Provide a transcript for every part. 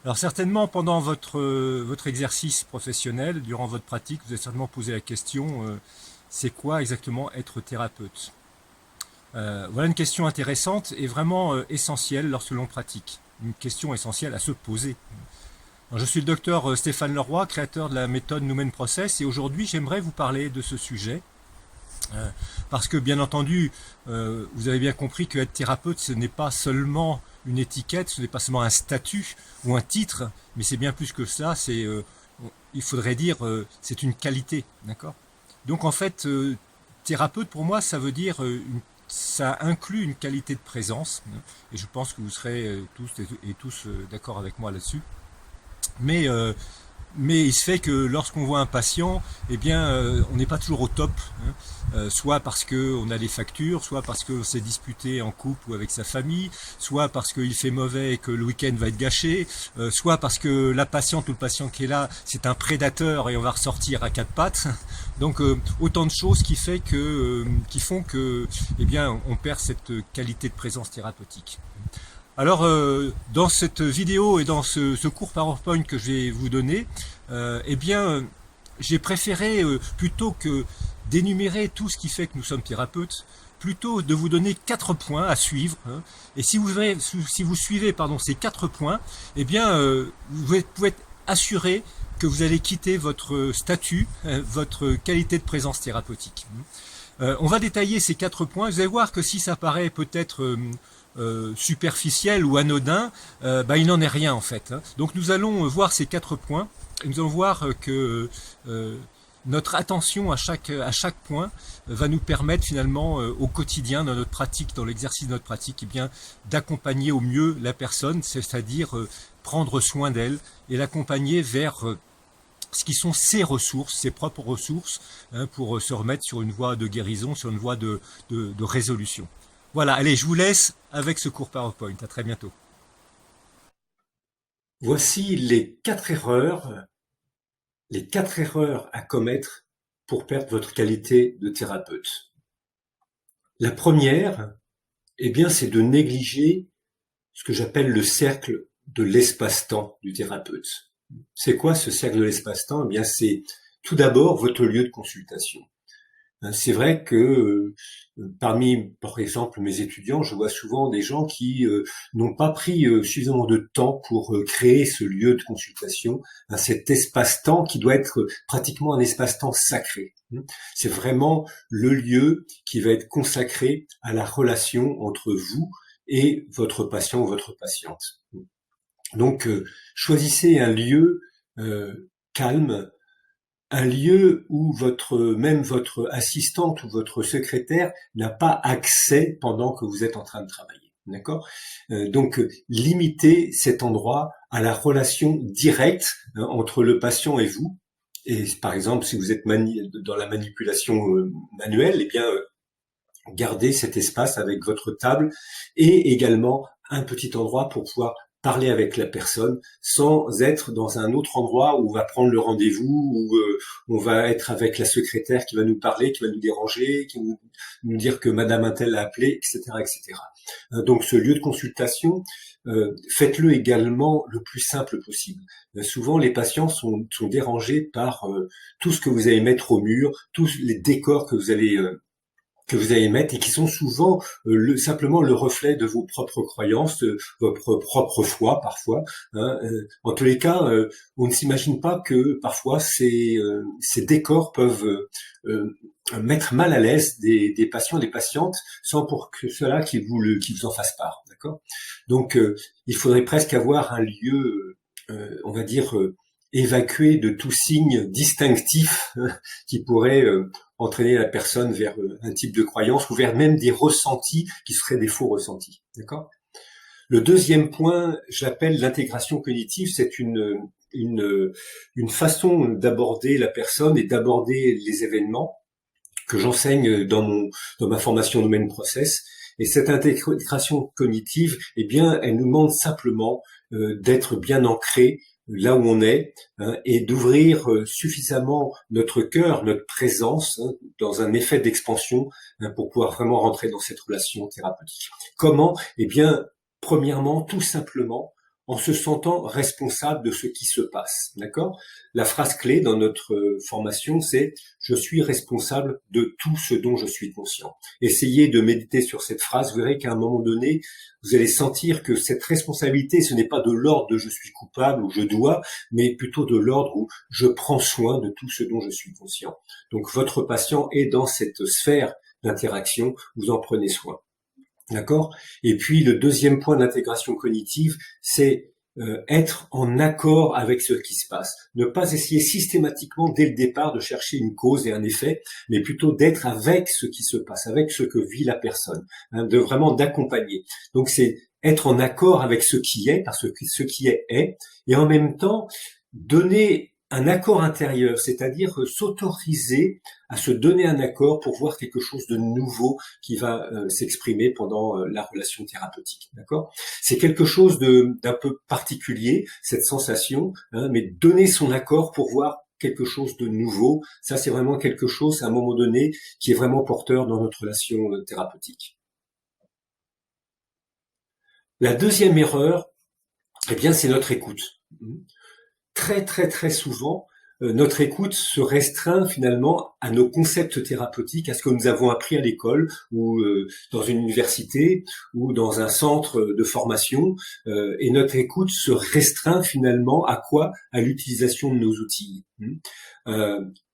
Alors certainement pendant votre exercice professionnel, durant votre pratique, vous avez certainement posé la question c'est quoi exactement être thérapeute? Voilà une question intéressante et vraiment essentielle lorsque l'on pratique. Une question essentielle à se poser. Alors, je suis le docteur Stéphane Leroy, créateur de la méthode Numen Process, et aujourd'hui j'aimerais vous parler de ce sujet. Parce que bien entendu, vous avez bien compris que être thérapeute, ce n'est pas seulement une étiquette, ce n'est pas seulement un statut ou un titre, mais c'est bien plus que cela. Il faudrait dire, c'est une qualité, d'accord. Donc en fait, thérapeute pour moi, ça veut dire, ça inclut une qualité de présence, et je pense que vous serez tous d'accord avec moi là-dessus. Mais mais il se fait que lorsqu'on voit un patient, eh bien, on n'est pas toujours au top, hein. Soit parce qu'on a des factures, soit parce qu'on s'est disputé en couple ou avec sa famille, soit parce qu'il fait mauvais et que le week-end va être gâché, soit parce que la patiente ou le patient qui est là, c'est un prédateur et on va ressortir à quatre pattes. Donc autant de choses qui font que, eh bien, on perd cette qualité de présence thérapeutique. Alors, dans cette vidéo et dans ce court PowerPoint que je vais vous donner, eh bien, j'ai préféré, plutôt que d'énumérer tout ce qui fait que nous sommes thérapeutes, plutôt de vous donner 4 points à suivre, hein. Et si vous suivez ces 4 points, eh bien, vous pouvez être assuré que vous allez quitter votre statut, votre qualité de présence thérapeutique. On va détailler ces 4 points. Vous allez voir que si ça paraît peut-être superficiel ou anodin, il n'en est rien en fait, hein. Donc nous allons voir ces 4 points et nous allons voir que notre attention à chaque point va nous permettre finalement au quotidien, dans notre pratique, dans l'exercice de notre pratique, eh bien, d'accompagner au mieux la personne, c'est-à-dire prendre soin d'elle et l'accompagner vers ce qui sont ses ressources, ses propres ressources, hein, pour se remettre sur une voie de guérison, sur une voie de résolution. Voilà, allez, je vous laisse avec ce court PowerPoint. À très bientôt. Voici les quatre erreurs à commettre pour perdre votre qualité de thérapeute. La première, eh bien, c'est de négliger ce que j'appelle le cercle de l'espace-temps du thérapeute. C'est quoi ce cercle de l'espace-temps? Eh bien, c'est tout d'abord votre lieu de consultation. C'est vrai que parmi, par exemple, mes étudiants, je vois souvent des gens qui n'ont pas pris suffisamment de temps pour créer ce lieu de consultation, cet espace-temps qui doit être pratiquement un espace-temps sacré. C'est vraiment le lieu qui va être consacré à la relation entre vous et votre patient ou votre patiente. Donc, choisissez un lieu calme, un lieu où même votre assistante ou votre secrétaire n'a pas accès pendant que vous êtes en train de travailler. D'accord? Donc, limitez cet endroit à la relation directe, hein, entre le patient et vous. Et par exemple, si vous êtes dans la manipulation manuelle, eh bien, gardez cet espace avec votre table et également un petit endroit pour pouvoir parler avec la personne sans être dans un autre endroit où on va prendre le rendez-vous, où on va être avec la secrétaire qui va nous parler, qui va nous déranger, qui va nous dire que Madame Intel a appelé, etc., etc. Donc ce lieu de consultation, faites-le également le plus simple possible. Souvent, les patients sont dérangés par tout ce que vous allez mettre au mur, tous les décors que vous allez mettre et qui sont souvent simplement le reflet de vos propres croyances, de votre propre foi parfois, hein. En tous les cas, on ne s'imagine pas que parfois ces décors peuvent mettre mal à l'aise des patients et des patientes sans pour que cela qu'ils vous en fassent part, d'accord? Donc, il faudrait presque avoir un lieu, on va dire, évacué de tout signe distinctif qui pourrait entraîner la personne vers un type de croyance ou vers même des ressentis qui seraient des faux ressentis. D'accord? Le deuxième point, j'appelle l'intégration cognitive. C'est une façon d'aborder la personne et d'aborder les événements que j'enseigne dans ma formation domaine process. Et cette intégration cognitive, eh bien, elle nous demande simplement d'être bien ancré là où on est, hein, et d'ouvrir suffisamment notre cœur, notre présence, hein, dans un effet d'expansion, hein, pour pouvoir vraiment rentrer dans cette relation thérapeutique. Comment? Eh bien, premièrement, tout simplement, en se sentant responsable de ce qui se passe, d'accord? La phrase clé dans notre formation, c'est « Je suis responsable de tout ce dont je suis conscient ». Essayez de méditer sur cette phrase, vous verrez qu'à un moment donné, vous allez sentir que cette responsabilité, ce n'est pas de l'ordre de « je suis coupable » ou « je dois », mais plutôt de l'ordre où « je prends soin de tout ce dont je suis conscient ». Donc votre patient est dans cette sphère d'interaction, vous en prenez soin. D'accord? Et puis le deuxième point d'intégration cognitive, c'est être en accord avec ce qui se passe. Ne pas essayer systématiquement dès le départ de chercher une cause et un effet, mais plutôt d'être avec ce qui se passe, avec ce que vit la personne, hein, de vraiment d'accompagner. Donc c'est être en accord avec ce qui est, parce que ce qui est, et en même temps donner un accord intérieur, c'est-à-dire s'autoriser à se donner un accord pour voir quelque chose de nouveau qui va s'exprimer pendant la relation thérapeutique. D'accord ? C'est quelque chose d'un peu particulier, cette sensation, hein, mais donner son accord pour voir quelque chose de nouveau, ça c'est vraiment quelque chose à un moment donné qui est vraiment porteur dans notre relation thérapeutique. La deuxième erreur, eh bien, c'est notre écoute. Très souvent, notre écoute se restreint finalement à nos concepts thérapeutiques, à ce que nous avons appris à l'école ou dans une université ou dans un centre de formation, et notre écoute se restreint finalement à quoi? À l'utilisation de nos outils.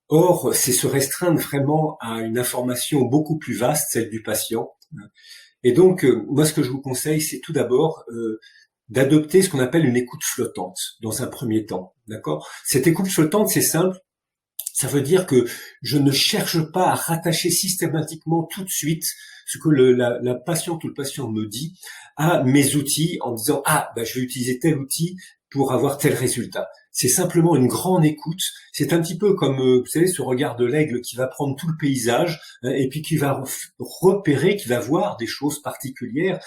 Or, c'est se restreindre vraiment à une information beaucoup plus vaste, celle du patient. Et donc, moi, ce que je vous conseille, c'est tout d'abord d'adopter ce qu'on appelle une écoute flottante dans un premier temps, d'accord? Cette écoute flottante, c'est simple, ça veut dire que je ne cherche pas à rattacher systématiquement tout de suite ce que la patiente ou le patient me dit à mes outils en disant « Ah, je vais utiliser tel outil pour avoir tel résultat ». C'est simplement une grande écoute, c'est un petit peu comme, vous savez, ce regard de l'aigle qui va prendre tout le paysage et puis qui va repérer, qui va voir des choses particulières,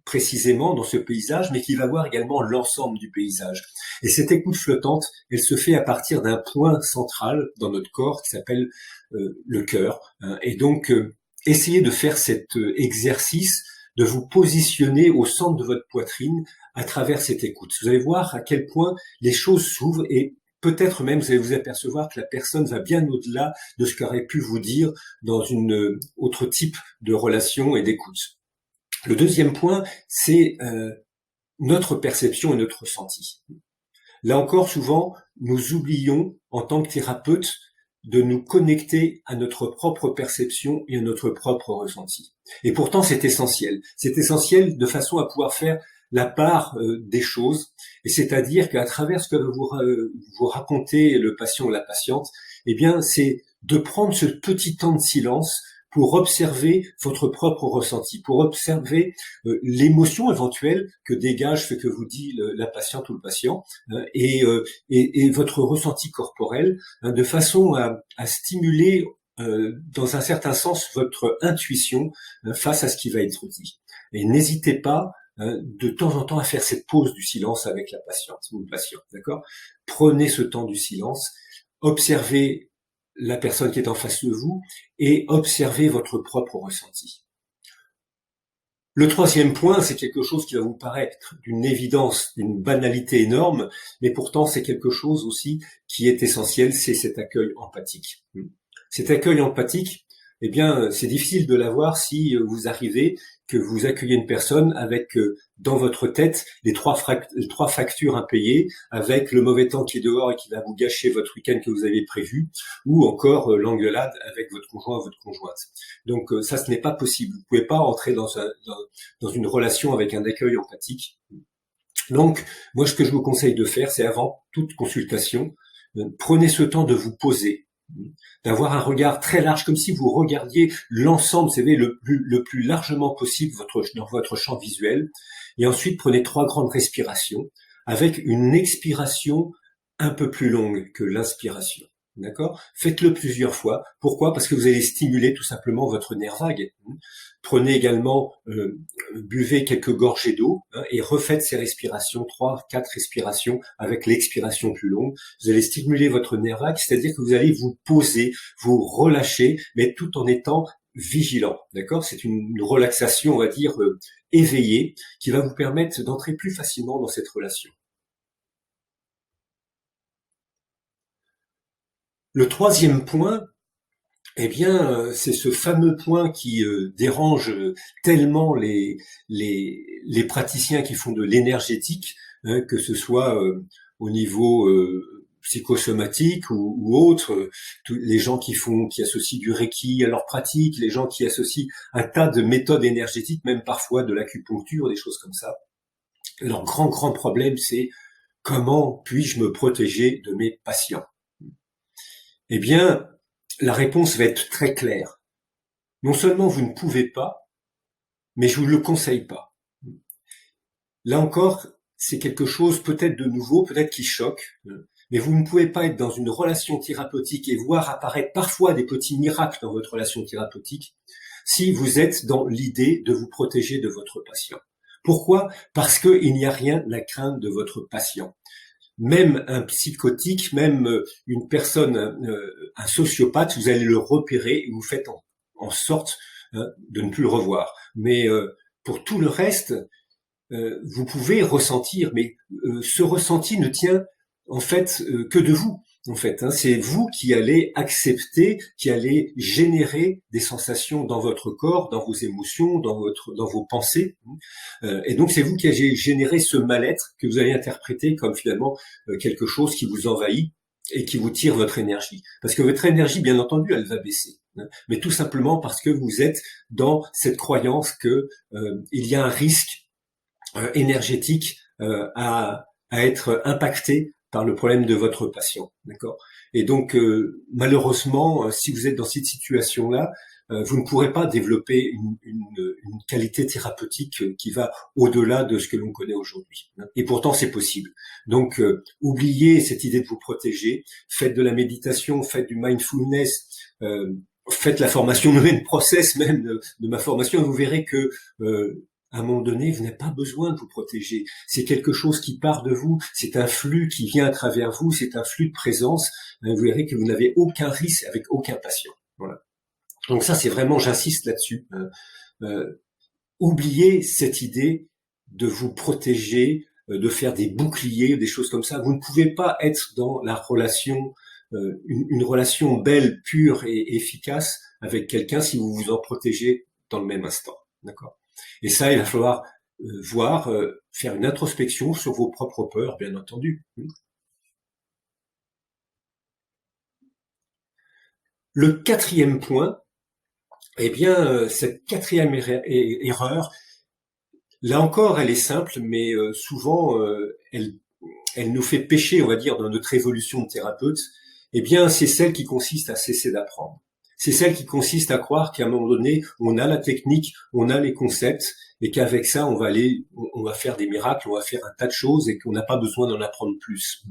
précisément dans ce paysage, mais qui va voir également l'ensemble du paysage. Et cette écoute flottante, elle se fait à partir d'un point central dans notre corps qui s'appelle le cœur. Et donc, essayez de faire cet exercice, de vous positionner au centre de votre poitrine à travers cette écoute. Vous allez voir à quel point les choses s'ouvrent et peut-être même vous allez vous apercevoir que la personne va bien au-delà de ce qu'aurait pu vous dire dans une autre type de relation et d'écoute. Le deuxième point, c'est notre perception et notre ressenti. Là encore, souvent, nous oublions, en tant que thérapeute, de nous connecter à notre propre perception et à notre propre ressenti. Et pourtant, c'est essentiel. C'est essentiel de façon à pouvoir faire la part des choses, et c'est-à-dire qu'à travers ce que vous racontez le patient ou la patiente, eh bien, c'est de prendre ce petit temps de silence pour observer votre propre ressenti, pour observer l'émotion éventuelle que dégage ce que vous dit la patiente ou le patient, et votre ressenti corporel, de façon à stimuler dans un certain sens votre intuition face à ce qui va être dit. Et n'hésitez pas de temps en temps à faire cette pause du silence avec la patiente ou le patient, d'accord ? Prenez ce temps du silence, observez la personne qui est en face de vous et observez votre propre ressenti. Le troisième point, c'est quelque chose qui va vous paraître d'une évidence, d'une banalité énorme, mais pourtant c'est quelque chose aussi qui est essentiel, c'est cet accueil empathique. Cet accueil empathique, eh bien, c'est difficile de l'avoir si vous arrivez, que vous accueillez une personne avec dans votre tête les trois factures impayées, avec le mauvais temps qui est dehors et qui va vous gâcher votre week-end que vous avez prévu, ou encore l'engueulade avec votre conjoint ou votre conjointe. Donc ça, ce n'est pas possible. Vous pouvez pas entrer dans une relation avec un accueil empathique. Donc, moi, ce que je vous conseille de faire, c'est avant toute consultation, prenez ce temps de vous poser, d'avoir un regard très large, comme si vous regardiez l'ensemble, vous savez, le plus largement possible dans votre champ visuel. Et ensuite, prenez 3 grandes respirations avec une expiration un peu plus longue que l'inspiration. D'accord ? Faites-le plusieurs fois. Pourquoi ? Parce que vous allez stimuler tout simplement votre nerf vague. Prenez également, buvez quelques gorgées d'eau et refaites ces respirations, 3-4 respirations avec l'expiration plus longue. Vous allez stimuler votre nerf vague, c'est-à-dire que vous allez vous poser, vous relâcher, mais tout en étant vigilant. D'accord ? C'est une relaxation, on va dire, éveillé, qui va vous permettre d'entrer plus facilement dans cette relation. Le troisième point, eh bien, c'est ce fameux point qui dérange tellement les praticiens qui font de l'énergétique, hein, que ce soit au niveau psychosomatique ou autre, tous les gens qui associent du Reiki à leur pratique, les gens qui associent un tas de méthodes énergétiques, même parfois de l'acupuncture, des choses comme ça. Leur grand problème, c'est comment puis-je me protéger de mes patients? Eh bien, la réponse va être très claire. Non seulement vous ne pouvez pas, mais je vous le conseille pas. Là encore, c'est quelque chose peut-être de nouveau, peut-être qui choque, mais vous ne pouvez pas être dans une relation thérapeutique et voir apparaître parfois des petits miracles dans votre relation thérapeutique si vous êtes dans l'idée de vous protéger de votre patient. Pourquoi? Parce qu'il n'y a rien à craindre de votre patient. Même un psychotique, même une personne, un sociopathe, vous allez le repérer et vous faites en sorte de ne plus le revoir. Mais pour tout le reste, vous pouvez ressentir, mais ce ressenti ne tient en fait que de vous. En fait, hein, c'est vous qui allez accepter, qui allez générer des sensations dans votre corps, dans vos émotions, dans vos pensées, et donc c'est vous qui allez générer ce mal-être que vous allez interpréter comme finalement quelque chose qui vous envahit et qui vous tire votre énergie. Parce que votre énergie, bien entendu, elle va baisser, hein, mais tout simplement parce que vous êtes dans cette croyance que il y a un risque énergétique à être impacté par le problème de votre patient, d'accord? Et donc malheureusement, si vous êtes dans cette situation-là, vous ne pourrez pas développer une qualité thérapeutique qui va au-delà de ce que l'on connaît aujourd'hui. Et pourtant, c'est possible. Donc, oubliez cette idée de vous protéger. Faites de la méditation, faites du mindfulness, faites la formation Human Process même de ma formation. Vous verrez que à un moment donné, vous n'avez pas besoin de vous protéger. C'est quelque chose qui part de vous, c'est un flux qui vient à travers vous, c'est un flux de présence. Vous verrez que vous n'avez aucun risque avec aucun patient. Voilà. Donc ça, c'est vraiment, j'insiste là-dessus. Oubliez cette idée de vous protéger, de faire des boucliers, des choses comme ça. Vous ne pouvez pas être dans la relation, une relation belle, pure et efficace avec quelqu'un si vous vous en protégez dans le même instant. D'accord ? Et ça, il va falloir faire une introspection sur vos propres peurs, bien entendu. Le quatrième point, eh bien, cette quatrième erreur, là encore, elle est simple, mais souvent, elle nous fait pécher, on va dire, dans notre évolution de thérapeute. Eh bien, c'est celle qui consiste à cesser d'apprendre. C'est celle qui consiste à croire qu'à un moment donné, on a la technique, on a les concepts, et qu'avec ça, on va faire des miracles, on va faire un tas de choses, et qu'on n'a pas besoin d'en apprendre plus.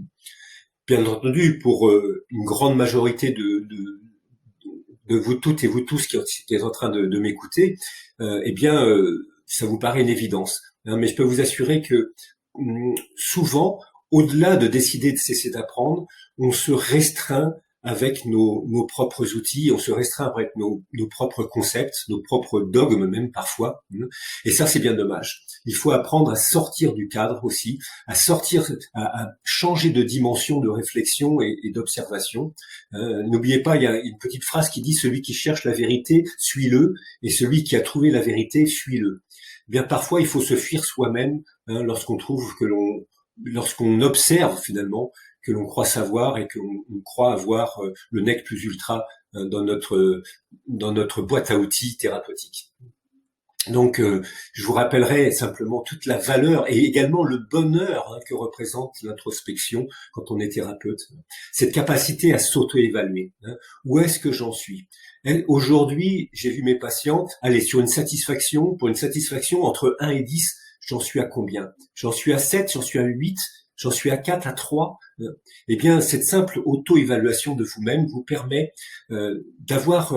Bien entendu, pour une grande majorité de vous toutes et vous tous qui êtes en train de m'écouter, eh bien, ça vous paraît une évidence. Hein, mais je peux vous assurer que souvent, au-delà de décider de cesser d'apprendre, on se restreint avec nos propres outils, on se restreint avec nos propres concepts, nos propres dogmes même parfois. Et ça, c'est bien dommage. Il faut apprendre à sortir du cadre aussi, à changer de dimension de réflexion et d'observation. N'oubliez pas, il y a une petite phrase qui dit « Celui qui cherche la vérité, suis-le, et celui qui a trouvé la vérité, fuis-le ». Bien parfois, il faut se fuir soi-même lorsqu'on observe finalement que l'on croit savoir et que l'on croit avoir le nec plus ultra dans notre boîte à outils thérapeutique. Donc, je vous rappellerai simplement toute la valeur et également le bonheur que représente l'introspection quand on est thérapeute. Cette capacité à s'auto-évaluer. Où est-ce que j'en suis? Aujourd'hui, j'ai vu mes patients aller pour une satisfaction entre 1 et 10, j'en suis à combien? J'en suis à 7, j'en suis à 8, j'en suis à 4, à 3. Eh bien, cette simple auto-évaluation de vous-même vous permet d'avoir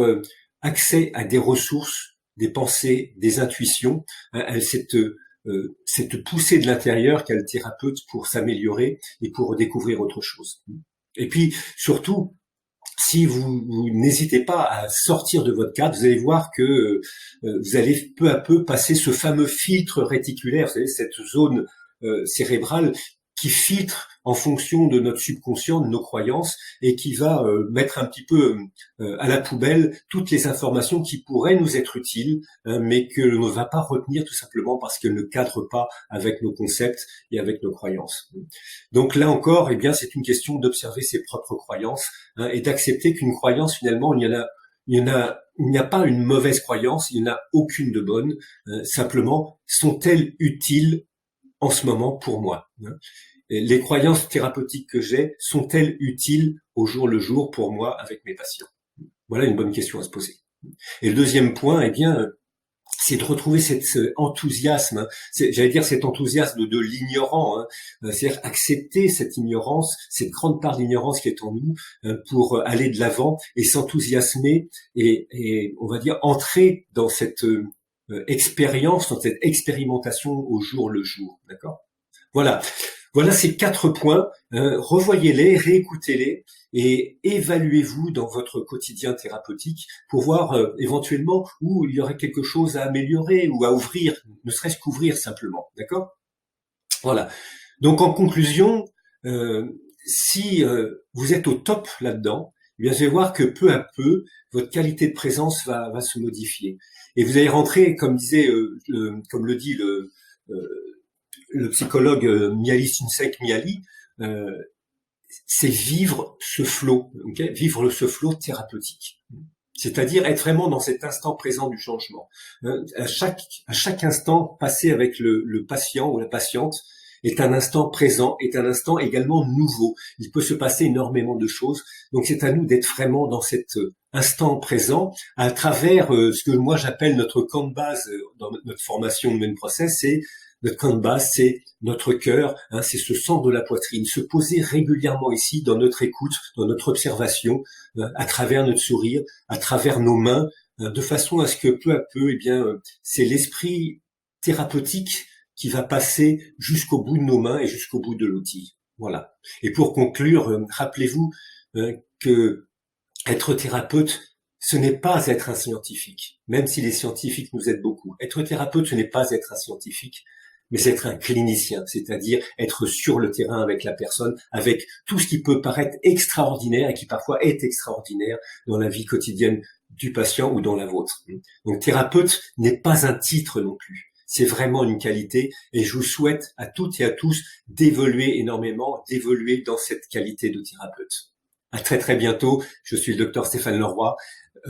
accès à des ressources, des pensées, des intuitions, cette poussée de l'intérieur qu'a le thérapeute pour s'améliorer et pour découvrir autre chose. Et puis, surtout, si vous n'hésitez pas à sortir de votre cadre, vous allez voir que vous allez peu à peu passer ce fameux filtre réticulaire, vous savez, cette zone cérébrale qui filtre en fonction de notre subconscient, de nos croyances, et qui va mettre un petit peu à la poubelle toutes les informations qui pourraient nous être utiles, mais que l'on ne va pas retenir tout simplement parce qu'elles ne cadrent pas avec nos concepts et avec nos croyances. Donc là encore, eh bien, c'est une question d'observer ses propres croyances, et d'accepter qu'une croyance, finalement, il n'y a pas une mauvaise croyance, il n'y en a aucune de bonne. Simplement, sont-elles utiles en ce moment pour moi? Les croyances thérapeutiques que j'ai sont-elles utiles au jour le jour pour moi avec mes patients? Voilà une bonne question à se poser. Et le deuxième point, eh bien, c'est de retrouver cet enthousiasme, j'allais dire cet enthousiasme de l'ignorant, c'est-à-dire accepter cette ignorance, cette grande part d'ignorance qui est en nous, pour aller de l'avant et s'enthousiasmer et on va dire entrer dans cette expérience, dans cette expérimentation au jour le jour, d'accord? Voilà ces 4 points. Revoyez-les, réécoutez-les et évaluez-vous dans votre quotidien thérapeutique pour voir éventuellement où il y aurait quelque chose à améliorer ou à ouvrir, ne serait-ce qu'ouvrir simplement. D'accord? Voilà. Donc en conclusion, si vous êtes au top là-dedans, eh bien, vous allez voir que peu à peu, votre qualité de présence va se modifier. Et vous allez rentrer, comme le dit le psychologue Mihaly Csikszentmihalyi, c'est vivre ce flot, okay, vivre ce flot thérapeutique. C'est-à-dire être vraiment dans cet instant présent du changement. À chaque instant passé avec le patient ou la patiente est un instant présent, est un instant également nouveau. Il peut se passer énormément de choses. Donc c'est à nous d'être vraiment dans cet instant présent à travers ce que moi j'appelle notre camp de base dans notre formation Human Process, c'est notre camp de base, c'est notre cœur, c'est ce centre de la poitrine. Se poser régulièrement ici dans notre écoute, dans notre observation, à travers notre sourire, à travers nos mains, de façon à ce que peu à peu, eh bien, c'est l'esprit thérapeutique qui va passer jusqu'au bout de nos mains et jusqu'au bout de l'outil. Voilà. Et pour conclure, rappelez-vous que être thérapeute, ce n'est pas être un scientifique, même si les scientifiques nous aident beaucoup. Être thérapeute, ce n'est pas être un scientifique, mais c'est être un clinicien, c'est-à-dire être sur le terrain avec la personne, avec tout ce qui peut paraître extraordinaire et qui parfois est extraordinaire dans la vie quotidienne du patient ou dans la vôtre. Donc thérapeute n'est pas un titre non plus, c'est vraiment une qualité et je vous souhaite à toutes et à tous d'évoluer énormément, d'évoluer dans cette qualité de thérapeute. À très très bientôt, je suis le docteur Stéphane Leroy,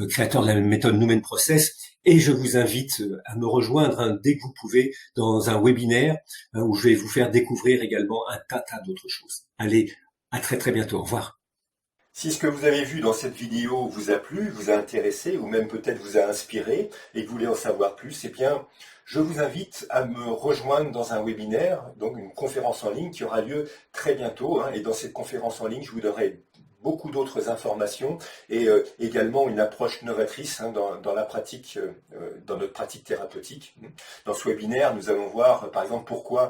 créateur de la méthode Human Process, et je vous invite à me rejoindre dès que vous pouvez dans un webinaire où je vais vous faire découvrir également un tas d'autres choses. Allez, à très très bientôt, au revoir. Si ce que vous avez vu dans cette vidéo vous a plu, vous a intéressé ou même peut-être vous a inspiré et que vous voulez en savoir plus, eh bien, je vous invite à me rejoindre dans un webinaire, donc une conférence en ligne qui aura lieu très bientôt. Et dans cette conférence en ligne, je vous donnerai beaucoup d'autres informations et également une approche novatrice dans la pratique, dans notre pratique thérapeutique. Dans ce webinaire, nous allons voir par exemple pourquoi,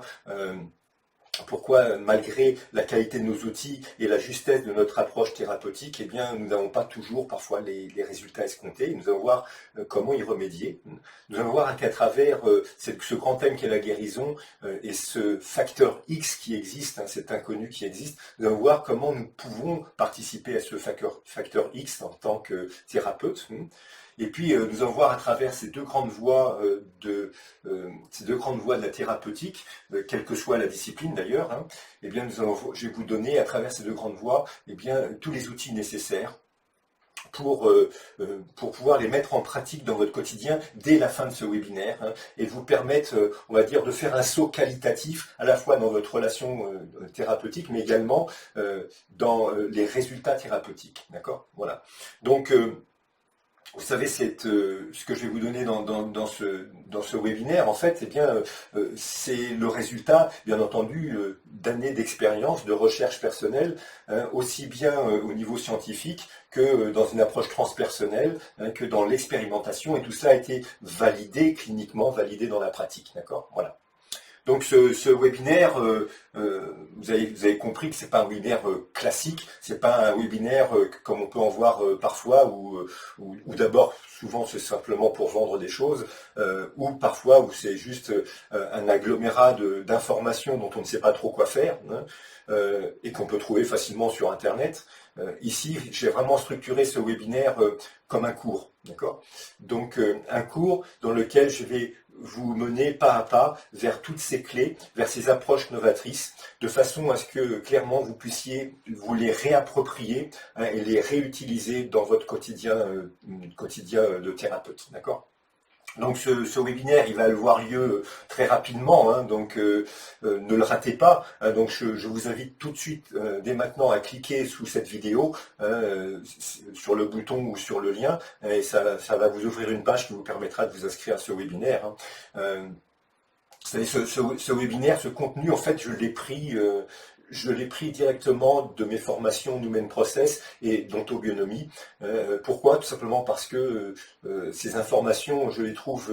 malgré la qualité de nos outils et la justesse de notre approche thérapeutique, eh bien, nous n'avons pas toujours parfois les résultats escomptés. Nous allons voir comment y remédier. Nous allons voir qu'à travers ce grand thème qu'est la guérison et ce facteur X qui existe, cet inconnu qui existe, nous allons voir comment nous pouvons participer à ce facteur X en tant que thérapeute. Et puis, nous allons voir à travers ces deux grandes voies de la thérapeutique, quelle que soit la discipline d'ailleurs, eh bien, je vais vous donner à travers ces deux grandes voies, eh bien, tous les outils nécessaires pour pouvoir les mettre en pratique dans votre quotidien dès la fin de ce webinaire et vous permettre, on va dire, de faire un saut qualitatif à la fois dans votre relation thérapeutique, mais également dans les résultats thérapeutiques. D'accord ? Voilà. Donc, vous savez, ce que je vais vous donner dans ce webinaire, en fait, eh bien, c'est le résultat, bien entendu, d'années d'expérience, de recherche personnelle, aussi bien au niveau scientifique que dans une approche transpersonnelle, que dans l'expérimentation, et tout cela a été validé cliniquement, validé dans la pratique, d'accord ? Voilà. Donc ce webinaire, vous avez compris que c'est pas un webinaire classique, c'est pas un webinaire comme on peut en voir parfois où d'abord souvent c'est simplement pour vendre des choses, ou parfois où c'est juste un agglomérat d'informations dont on ne sait pas trop quoi faire, hein, et qu'on peut trouver facilement sur Internet. Ici, j'ai vraiment structuré ce webinaire comme un cours, d'accord? Donc un cours dans lequel je vais vous mener pas à pas vers toutes ces clés, vers ces approches novatrices, de façon à ce que clairement vous puissiez vous les réapproprier, hein, et les réutiliser dans votre quotidien de thérapeute, d'accord? Donc ce webinaire, il va avoir lieu très rapidement, hein, donc ne le ratez pas. Hein, donc je vous invite tout de suite, dès maintenant, à cliquer sous cette vidéo, sur le bouton ou sur le lien, et ça va vous ouvrir une page qui vous permettra de vous inscrire à ce webinaire. Hein. Vous savez, ce webinaire, ce contenu, en fait, je l'ai pris directement de mes formations Numen Process et d'ontobionomie. Pourquoi? Tout simplement parce que ces informations, je les trouve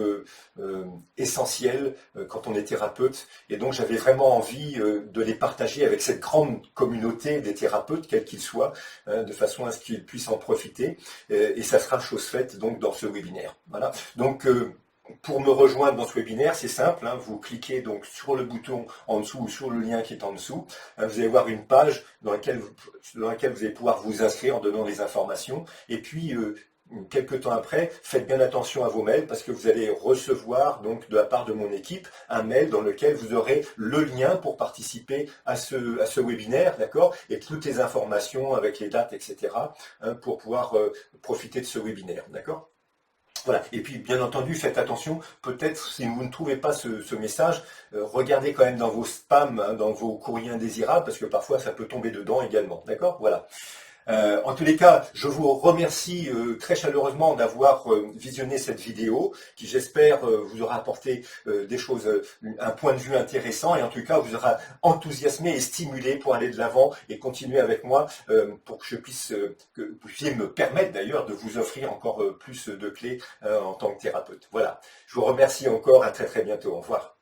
essentielles quand on est thérapeute. Et donc, j'avais vraiment envie de les partager avec cette grande communauté des thérapeutes, quels qu'ils soient, de façon à ce qu'ils puissent en profiter. Et ça sera chose faite donc dans ce webinaire. Voilà. Donc, pour me rejoindre dans ce webinaire, c'est simple, hein, vous cliquez donc sur le bouton en dessous ou sur le lien qui est en dessous. Vous allez voir une page dans laquelle vous allez pouvoir vous inscrire en donnant les informations. Et puis, quelques temps après, faites bien attention à vos mails parce que vous allez recevoir donc de la part de mon équipe un mail dans lequel vous aurez le lien pour participer à ce webinaire, d'accord, et toutes les informations avec les dates, etc., hein, pour pouvoir profiter de ce webinaire, d'accord. Voilà. Et puis, bien entendu, faites attention, peut-être si vous ne trouvez pas ce message, regardez quand même dans vos spams, hein, dans vos courriers indésirables, parce que parfois ça peut tomber dedans également. D'accord? Voilà. En tous les cas, je vous remercie très chaleureusement d'avoir visionné cette vidéo qui, j'espère, vous aura apporté des choses, un point de vue intéressant et en tout cas vous aura enthousiasmé et stimulé pour aller de l'avant et continuer avec moi pour que je puisse, que vous puissiez me permettre d'ailleurs de vous offrir encore plus de clés en tant que thérapeute. Voilà. Je vous remercie encore, à très très bientôt. Au revoir.